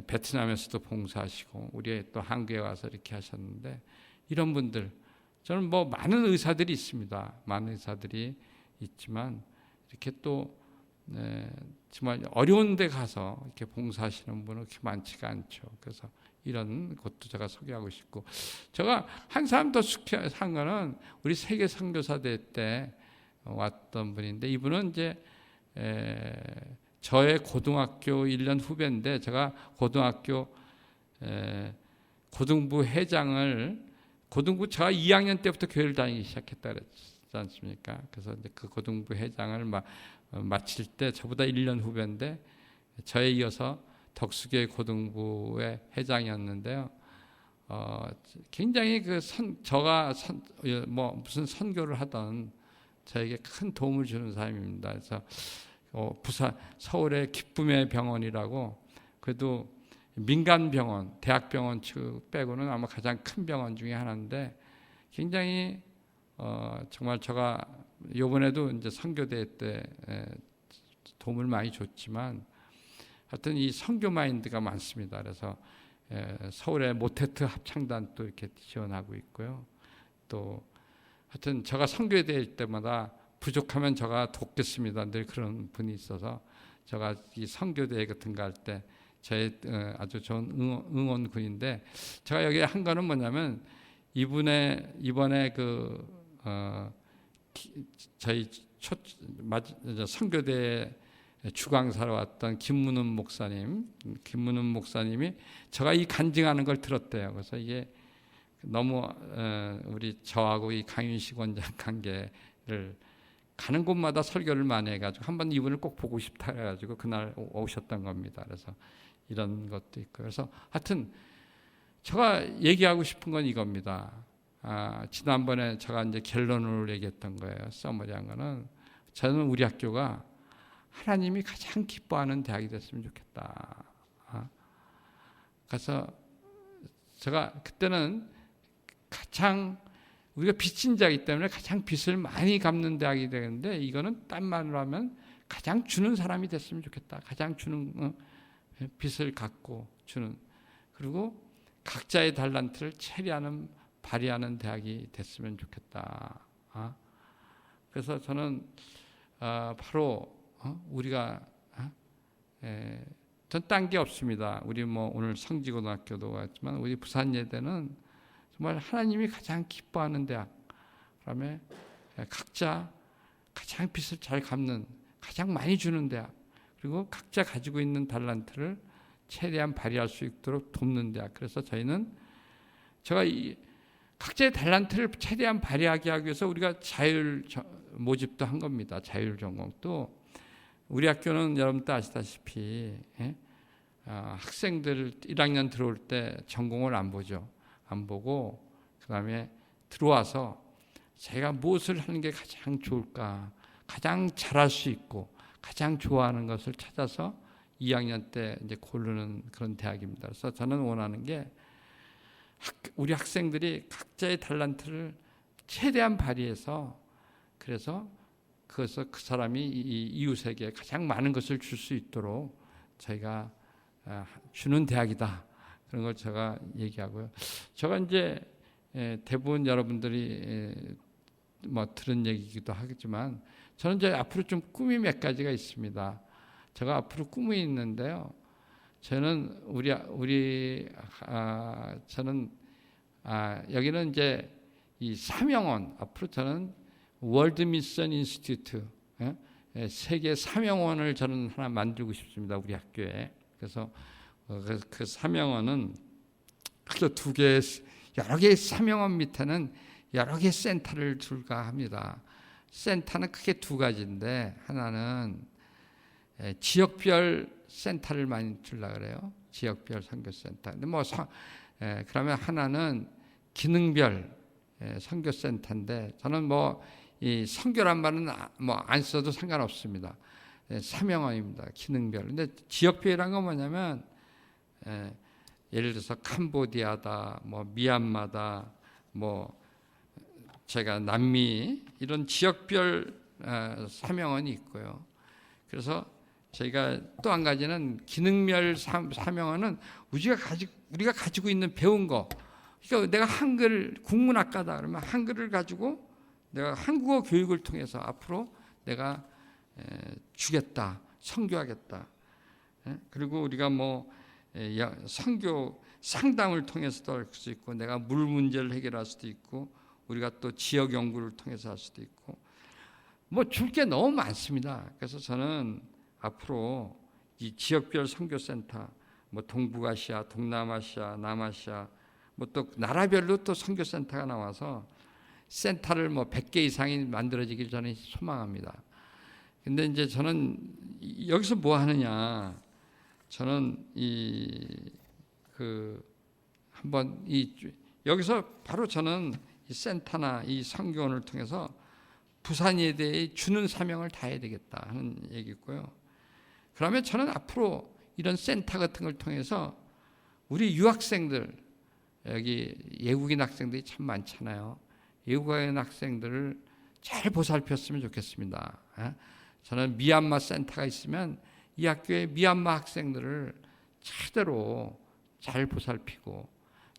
베트남에서도 봉사하시고 우리 또 한국에 와서 이렇게 하셨는데 이런 분들 저는 뭐 많은 의사들이 있습니다. 많은 의사들이 있지만 이렇게 또 정말 어려운 데 가서 이렇게 봉사하시는 분은 그렇게 많지가 않죠. 그래서 이런 것도 제가 소개하고 싶고 제가 항상 더 숙한 거는 우리 세계 선교사대 때 왔던 분인데 이분은 이제 저의 고등학교 1년 후배인데 제가 고등학교 고등부 회장을 제가 2학년 때부터 교회를 다니기 시작했다 그랬지 않습니까? 그래서 이제 그 고등부 회장을 마칠 때 저보다 1년 후배인데 저에 이어서 덕수교회 고등부의 회장이었는데요. 굉장히 저가 무슨 선교를 하던 저에게 큰 도움을 주는 사람입니다. 그래서 부산 서울의 기쁨의 병원이라고 그래도 민간 병원, 대학병원 빼고는 아마 가장 큰 병원 중에 하나인데 굉장히 정말 제가 이번에도 이제 선교대 때 도움을 많이 줬지만 하여튼 이 선교 마인드가 많습니다. 그래서 서울의 모태트 합창단도 이렇게 지원하고 있고요. 또 하여튼 제가 선교대일 때마다 부족하면 제가 돕겠습니다. 늘 그런 분이 있어서 제가 이 선교대 같은 거 할 때 저의 아주 좋은 응원군인데 제가 여기 한 거는 뭐냐면 이번에 저희 선교대 주강사로 왔던 김문은 목사님이 제가 이 간증하는 걸 들었대요. 그래서 이게 너무 우리 저하고 이 강윤식 원장 관계를 가는 곳마다 설교를 많이 해가지고 한번 이분을 꼭 보고 싶다 해가지고 그날 오셨던 겁니다. 그래서 이런 것도 있고 그래서 하여튼 제가 얘기하고 싶은 건 이겁니다. 지난번에 제가 이제 결론을 얘기했던 거예요. 써머리한 거는 저는 우리 학교가 하나님이 가장 기뻐하는 대학이 됐으면 좋겠다. 그래서 제가 그때는 가장 우리가 빚진 자이기 때문에 가장 빚을 많이 갚는 대학이 되는데 이거는 딴 말로 하면 가장 주는 사람이 됐으면 좋겠다. 가장 주는 빚을 갚고 주는 그리고 각자의 달란트를 체리하는 발휘하는 대학이 됐으면 좋겠다. 그래서 저는 바로 우리가 전 딴 게 없습니다. 우리 뭐 오늘 성지고등학교도 왔지만 우리 부산예대는 정말 하나님이 가장 기뻐하는 대학, 그다음에 각자 가장 빚을 잘 갚는, 가장 많이 주는 대학, 그리고 각자 가지고 있는 달란트를 최대한 발휘할 수 있도록 돕는 대학. 그래서 저희는 제가 각자의 달란트를 최대한 발휘하게 하기 위해서 우리가 자율 모집도 한 겁니다. 자율 전공도 우리 학교는 여러분도 아시다시피 학생들 1학년 들어올 때 전공을 안 보죠. 안 보고 그다음에 들어와서 제가 무엇을 하는 게 가장 좋을까, 가장 잘할 수 있고 가장 좋아하는 것을 찾아서 2학년 때 이제 고르는 그런 대학입니다. 그래서 저는 원하는 게 우리 학생들이 각자의 달란트를 최대한 발휘해서 그래서 그래서 그 사람이 이 이웃에게 가장 많은 것을 줄 수 있도록 저희가 주는 대학이다. 그런 걸 제가 얘기하고요. 제가 이제 대부분 여러분들이 뭐 들은 얘기이기도 하겠지만 저는 이제 앞으로 좀 꿈이 몇 가지가 있습니다. 제가 앞으로 꿈이 있는데요. 저는 저는 여기는 이제 이 사명원, 앞으로 저는 월드 미션 인스티튜트, 세계 사명원을 저는 하나 만들고 싶습니다, 우리 학교에. 그래서 그 사명원은 크게 두 개, 여러 개의 사명원 밑에는 여러 개의 센터를 둘까 합니다. 센터는 크게 두 가지인데, 하나는 지역별 센터를 많이 둘라 그래요. 지역별 선교센터. 근데 그러면 하나는 기능별 선교센터인데, 저는 이 선교란 말은 안 써도 상관없습니다. 사명원입니다. 기능별. 근데 지역별이란 건 뭐냐면, 예를 들어서 캄보디아다, 미얀마다, 제가 남미 이런 지역별 사명원이 있고요. 그래서 저희가 또 한 가지는 기능별 사명원은 우리가 가지고 있는 배운 거. 그러니까 내가 한글 국문학과다 그러면 한글을 가지고 내가 한국어 교육을 통해서 앞으로 내가 주겠다, 선교하겠다. 그리고 우리가 선교 상담을 통해서도 할 수 있고, 내가 물 문제를 해결할 수도 있고, 우리가 또 지역 연구를 통해서 할 수도 있고, 줄 게 너무 많습니다. 그래서 저는 앞으로 이 지역별 선교센터, 동북아시아, 동남아시아, 남아시아, 또 나라별로 또 선교센터가 나와서 센터를 100개 이상이 만들어지길 저는 소망합니다. 근데 이제 저는 여기서 뭐 하느냐, 저는 여기서 바로 저는 이 센터나 이 선교원을 통해서 부산에 대해 주는 사명을 다해야 되겠다 하는 얘기고요. 그러면 저는 앞으로 이런 센터 같은 걸 통해서 우리 유학생들, 여기 외국인 학생들이 참 많잖아요. 외국인 학생들을 잘 보살폈으면 좋겠습니다. 저는 미얀마 센터가 있으면 이 학교에 미얀마 학생들을 제대로 잘 보살피고,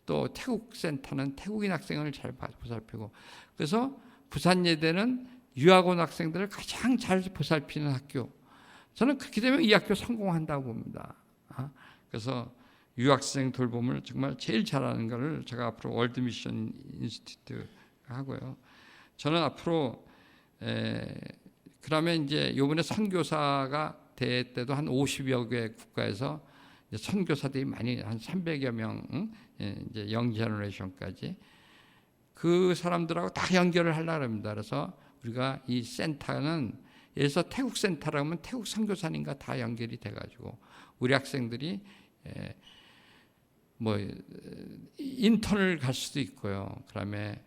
또 태국 센터는 태국인 학생을 잘 보살피고, 그래서 부산예대는 유학원 학생들을 가장 잘 보살피는 학교. 저는 그렇게 되면 이 학교 성공한다고 봅니다. 그래서 유학생 돌봄을 정말 제일 잘하는 것을 제가 앞으로 월드 미션 인스티튜트 하고요. 저는 앞으로 그러면 이제 요번에 선교사가 대회 때도 한 50여 개 국가에서 선교사들이 많이, 한 300여 명, 이제 영 제너레이션까지 그 사람들하고 다 연결을 하려고 합니다. 그래서 우리가 이 센터는, 예를 들어서 태국 센터라고 하면 태국 선교사님과 다 연결이 돼가지고 우리 학생들이 인턴을 갈 수도 있고요. 그다음에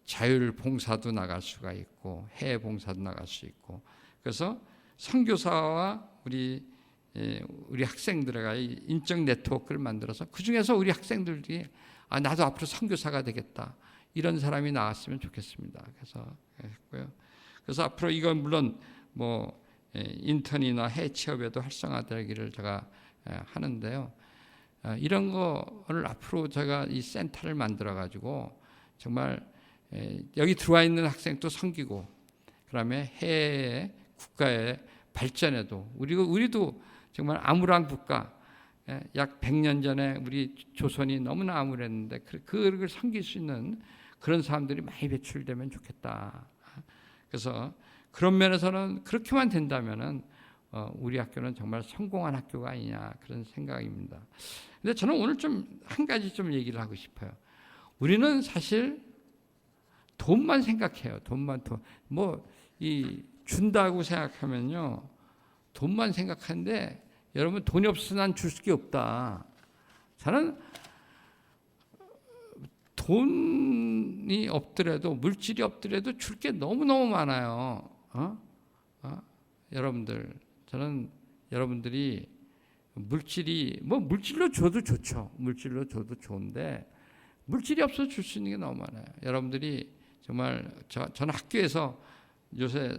자율 봉사도 나갈 수가 있고, 해외 봉사도 나갈 수 있고, 그래서 선교사와 우리 학생들의 인적 네트워크를 만들어서 그 중에서 우리 학생들이 나도 앞으로 선교사가 되겠다, 이런 사람이 나왔으면 좋겠습니다. 그래서 했고요. 그래서 앞으로 이건 물론 인턴이나 해외 취업에도 활성화되기를 제가 하는데요. 이런 거를 앞으로 제가 이 센터를 만들어 가지고 정말 여기 들어와 있는 학생도 섬기고, 그다음에 해외 국가의 발전에도 우리도 정말 암울한 국가, 약 100년 전에 우리 조선이 너무나 암울했는데 그걸 섬길 수 있는 그런 사람들이 많이 배출되면 좋겠다. 그래서 그런 면에서는 그렇게만 된다면은 우리 학교는 정말 성공한 학교가 아니냐, 그런 생각입니다. 근데 저는 오늘 좀 한 가지 좀 얘기를 하고 싶어요. 우리는 사실 돈만 생각해요. 돈만 준다고 생각하면요, 돈만 생각하는데, 여러분 돈이 없으면 난 줄 게 없다. 저는 돈이 없더라도, 물질이 없더라도 줄 게 너무너무 많아요. 여러분들, 저는 여러분들이 물질로 줘도 좋죠. 물질로 줘도 좋은데, 물질이 없어서 줄 수 있는 게 너무 많아요. 여러분들이 정말, 저는 학교에서 요새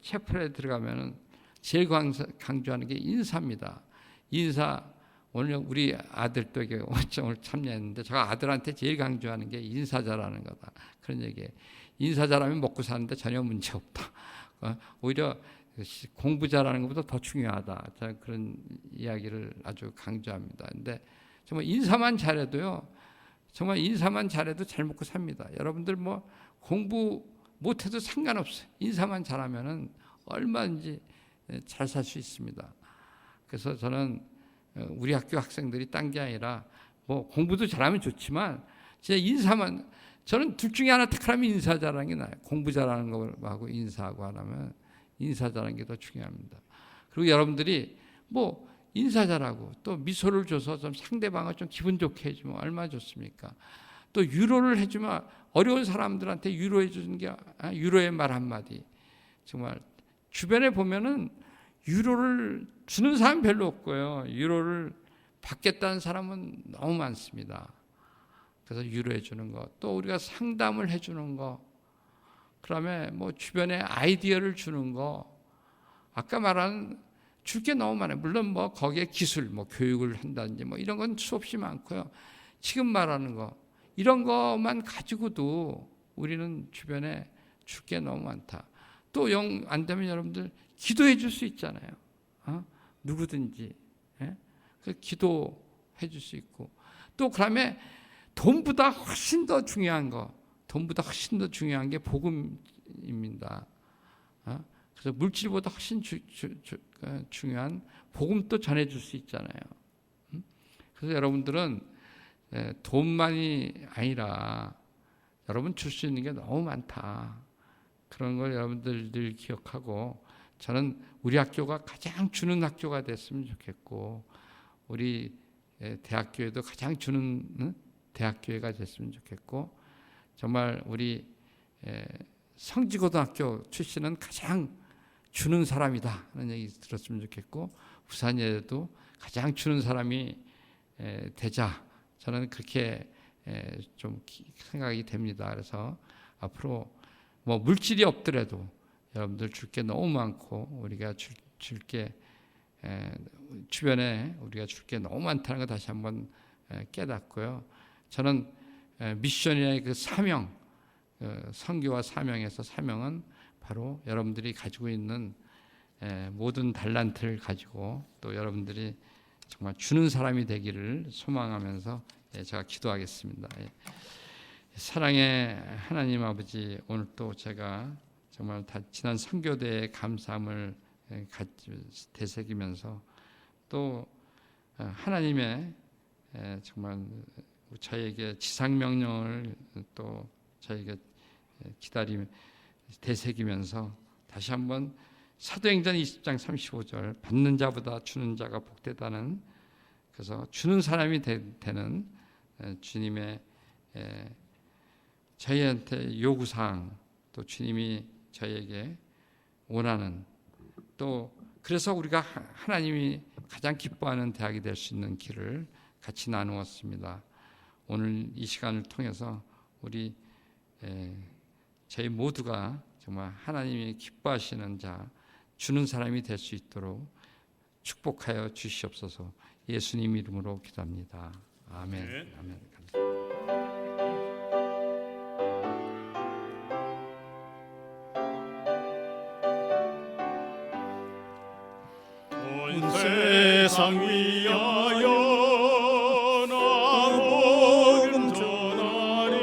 채플에 들어가면은 제일 강조하는 게 인사입니다. 인사. 오늘 우리 아들도 이게 오늘 참여했는데, 제가 아들한테 제일 강조하는 게 인사 잘하는 거다, 그런 얘기예요. 인사 잘하면 먹고 사는데 전혀 문제 없다. 오히려 공부 잘하는 것보다 더 중요하다. 저는 그런 이야기를 아주 강조합니다. 근데 정말 인사만 잘해도요, 정말 인사만 잘해도 잘 먹고 삽니다. 여러분들 뭐 공부 못해도 상관없어요. 인사만 잘하면은 얼마든지 잘 살 수 있습니다. 그래서 저는 우리 학교 학생들이 딴 게 아니라 뭐 공부도 잘하면 좋지만 진짜 인사만, 저는 둘 중에 하나 택하면 인사 잘하는 게 나아요. 공부 잘하는 거하고 인사하고 하면 인사 잘하는 게 더 중요합니다. 그리고 여러분들이 뭐 인사 잘하고 또 미소를 줘서 좀 상대방을 좀 기분 좋게 해주면 얼마나 좋습니까? 또 위로를 해주면 어려운 사람들한테 위로해 주는 게 위로의 말 한마디. 정말 주변에 보면은 위로를 주는 사람 별로 없고요. 위로를 받겠다는 사람은 너무 많습니다. 그래서 위로해 주는 거, 또 우리가 상담을 해 주는 거, 그다음에 뭐 주변에 아이디어를 주는 거, 아까 말한 줄 게 너무 많아요. 물론 뭐 거기에 기술, 뭐 교육을 한다든지 뭐 이런 건 수없이 많고요. 지금 말하는 거, 이런 것만 가지고도 우리는 주변에 줄 게 너무 많다. 또 영 안 되면 여러분들 기도해 줄 수 있잖아요. 누구든지. 예? 기도해 줄 수 있고. 또 그다음에 돈보다 훨씬 더 중요한 거, 돈보다 훨씬 더 중요한 게 복음입니다. 그래서 물질보다 훨씬 중요한 복음도 전해줄 수 있잖아요. 그래서 여러분들은 돈만이 아니라 여러분 줄 수 있는 게 너무 많다. 그런 걸 여러분들 늘 기억하고, 저는 우리 학교가 가장 주는 학교가 됐으면 좋겠고, 우리 대학교에도 가장 주는 대학교가 됐으면 좋겠고, 정말 우리 성지고등학교 출신은 가장 주는 사람이다 하는 얘기 들었으면 좋겠고, 부산예대도 가장 주는 사람이 되자, 저는 그렇게 좀 생각이 됩니다. 그래서 앞으로 뭐 물질이 없더라도 여러분들 줄 게 너무 많고, 우리가 줄 게 주변에 우리가 줄 게 너무 많다는 거 다시 한번 깨닫고요. 저는 미션이라는 그 사명, 선교와 사명에서 사명은 바로 여러분들이 가지고 있는 모든 달란트를 가지고 또 여러분들이 정말 주는 사람이 되기를 소망하면서 제가 기도하겠습니다. 사랑의 하나님 아버지, 오늘 또 제가 정말 지난 선교대의 감사함을 되새기면서 또 하나님의 정말 저에게 지상명령을 또 저에게 되새기면서 다시 한번 사도행전 20장 35절, 받는 자보다 주는 자가 복되다는, 그래서 주는 사람이 되는 주님의 저희한테 요구사항, 또 주님이 저희에게 원하는, 또 그래서 우리가 하나님이 가장 기뻐하는 대학이 될 수 있는 길을 같이 나누었습니다. 오늘 이 시간을 통해서 우리 저희 모두가 정말 하나님이 기뻐하시는 자, 주는 사람이 될 수 있도록 축복하여 주시옵소서. 예수님 이름으로 기도합니다. 아멘. 네. 아멘. 감사합니다. 온 세상 위하여 나 복음 전하리.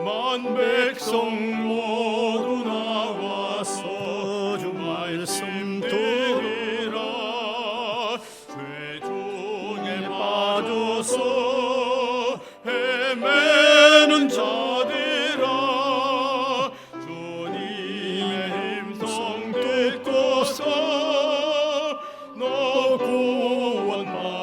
만 백성 모두 나와서 주 말씀 들으라. 죄 중에 빠져서 헤매는 자들아, 주님의 음성 듣고서 너 구원받으라.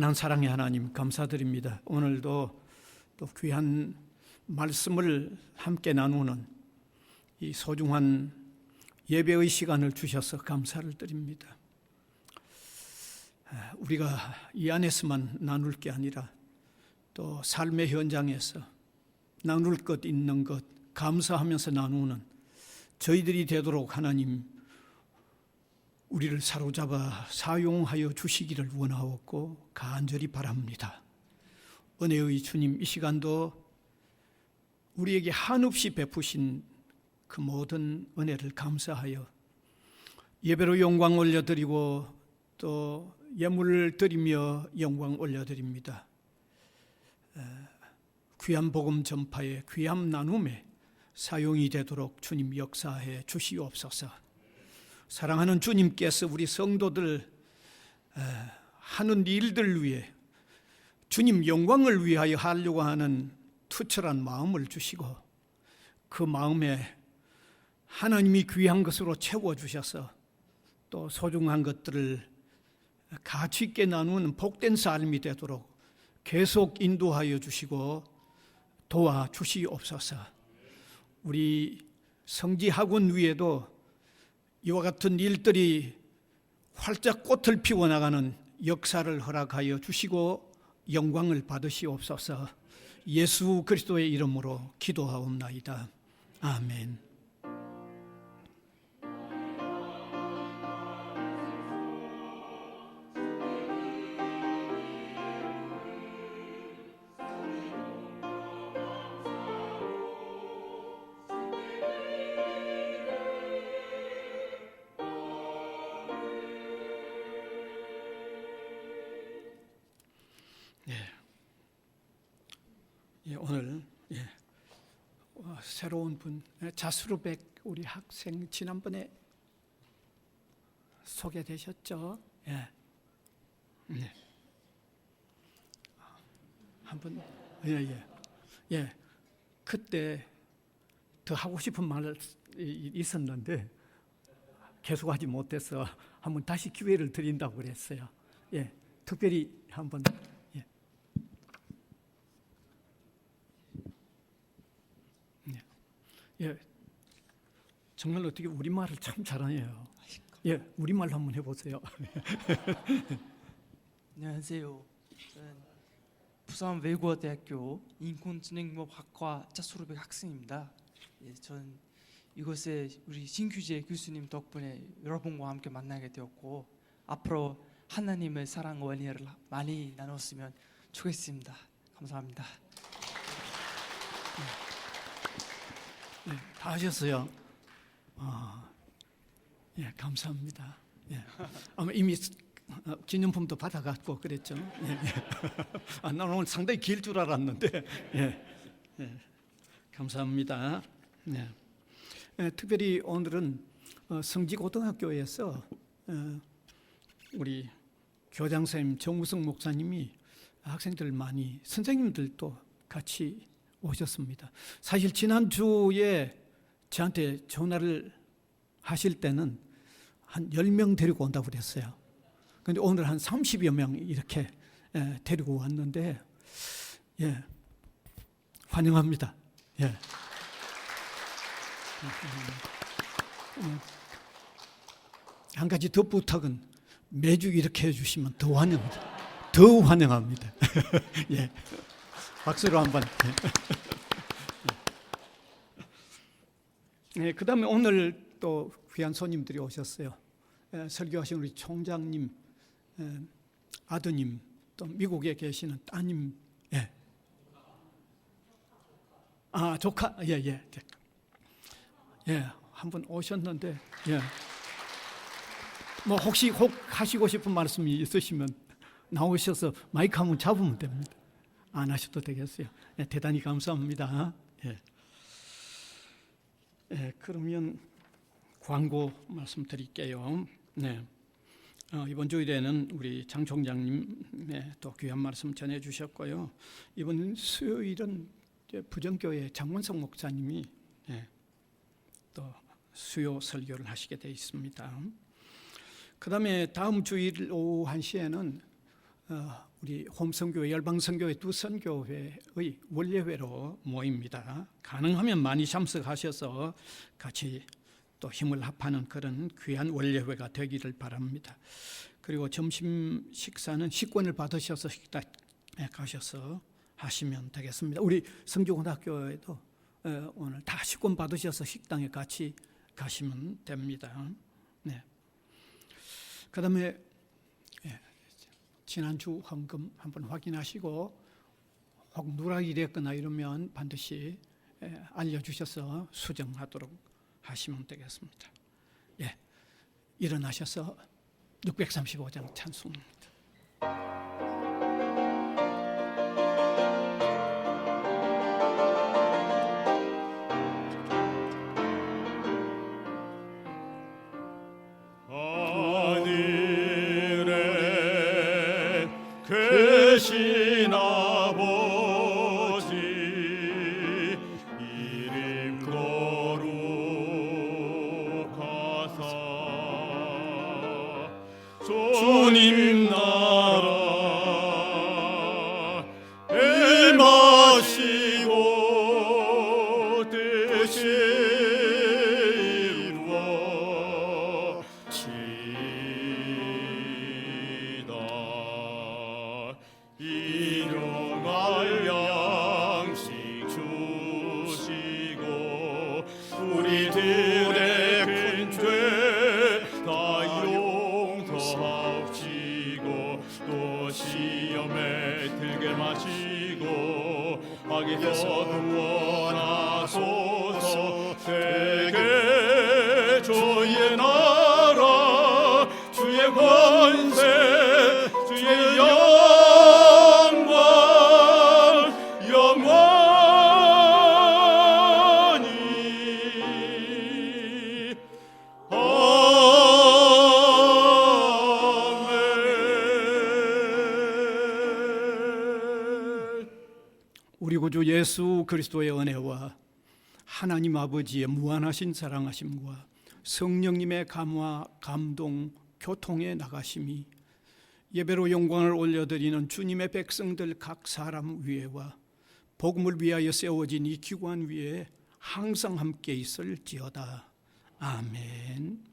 무한한 사랑의 하나님 감사드립니다. 오늘도 또 귀한 말씀을 함께 나누는 이 소중한 예배의 시간을 주셔서 감사를 드립니다. 우리가 이 안에서만 나눌 게 아니라 또 삶의 현장에서 나눌 것 있는 것 감사하면서 나누는 저희들이 되도록 하나님 우리를 사로잡아 사용하여 주시기를 원하옵고 간절히 바랍니다. 은혜의 주님, 이 시간도 우리에게 한없이 베푸신 그 모든 은혜를 감사하여 예배로 영광 올려드리고 또 예물을 드리며 영광 올려드립니다. 귀한 복음 전파에 귀한 나눔에 사용이 되도록 주님 역사해 주시옵소서. 사랑하는 주님께서 우리 성도들 하는 일들 위해 주님 영광을 위하여 하려고 하는 투철한 마음을 주시고 그 마음에 하나님이 귀한 것으로 채워주셔서 또 소중한 것들을 가치 있게 나누는 복된 삶이 되도록 계속 인도하여 주시고 도와주시옵소서. 우리 성지학원 위에도 이와 같은 일들이 활짝 꽃을 피워나가는 역사를 허락하여 주시고 영광을 받으시옵소서. 예수 그리스도의 이름으로 기도하옵나이다. 아멘. 오늘 새로운 분 자수르백 우리 학생 지난번에 소개되셨죠? 네. 한번 그때 더 하고 싶은 말 있었는데 계속하지 못해서 한번 다시 기회를 드린다고 그랬어요. 특별히 한번. 정말 어떻게 우리말을 참 잘하네요. 우리말로 한번 해보세요. 안녕하세요. 저는 부산 외국어대학교 인권진흥법학과 자수르백 학생입니다. 저는 이곳에 우리 신규재 교수님 덕분에 여러분과 함께 만나게 되었고 앞으로 하나님의 사랑 원리를 많이 나눴으면 좋겠습니다. 감사합니다. 다 하셨어요. 감사합니다. 아마 이미 기념품도 받아갔고 그랬죠. 난 오늘 상당히 길 줄 알았는데, 감사합니다. 특별히 오늘은 성지고등학교에서 우리 교장 선생님 정우성 목사님이 학생들 많이 선생님들도 같이 오셨습니다. 사실 지난주에 저한테 전화를 하실 때는 한 10명 데리고 온다고 그랬어요. 그런데 오늘 한 30여 명 이렇게 데리고 왔는데 환영합니다. 한 가지 더 부탁은 매주 이렇게 해주시면 더 환영합니다. 더 환영합니다. 박수로 한번. 그 다음에 오늘 또 귀한 손님들이 오셨어요. 설교하신 우리 총장님, 아드님, 또 미국에 계시는 따님, 조카, 한번 오셨는데, 뭐 혹시 하시고 싶은 말씀이 있으시면 나오셔서 마이크 한번 잡으면 됩니다. 안 하셔도 되겠어요. 대단히 감사합니다. 그러면 광고 말씀드릴게요. 이번 주일에는 우리 장 총장님 또 귀한 말씀 전해주셨고요. 이번 수요일은 부정교회 장원석 목사님이 또 수요 설교를 하시게 되어 있습니다. 그 다음에 다음 주일 오후 1시에는 우리 홈선교회, 열방선교회 두 선교회의 원례회로 모입니다. 가능하면 많이 참석하셔서 같이 또 힘을 합하는 그런 귀한 원례회가 되기를 바랍니다. 그리고 점심 식사는 식권을 받으셔서 식당에 가셔서 하시면 되겠습니다. 우리 성교고등학교에도 오늘 다 식권 받으셔서 식당에 같이 가시면 됩니다. 네. 그다음에 지난주 헌금 한번 확인하시고 혹 누락이 됐거나 이러면 반드시 알려주셔서 수정하도록 하시면 되겠습니다. 예, 일어나셔서 635장 찬송입니다. 하늘에 계신 아버지 이름 거룩하사 주님 나라 임하시고 뜻이 이루어지이다. 일용할 양식 주시고 우리들의 큰 죄 다 용서하옵시고 또 시험에 들게 마시고 악에서 구원하소서. 되게 주의 나라 주의 권세 주의 영광 영원히 아멘. 우리 구주 예수 그리스도의 은혜와 하나님 아버지의 무한하신 사랑하심과 성령님의 감화, 감동, 교통에 나가심이 예배로 영광을 올려드리는 주님의 백성들 각 사람 위에와 복음을 위하여 세워진 이 기관 위에 항상 함께 있을지어다. 아멘.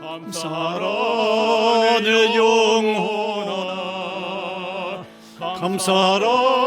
감사라 내 영혼아 감사라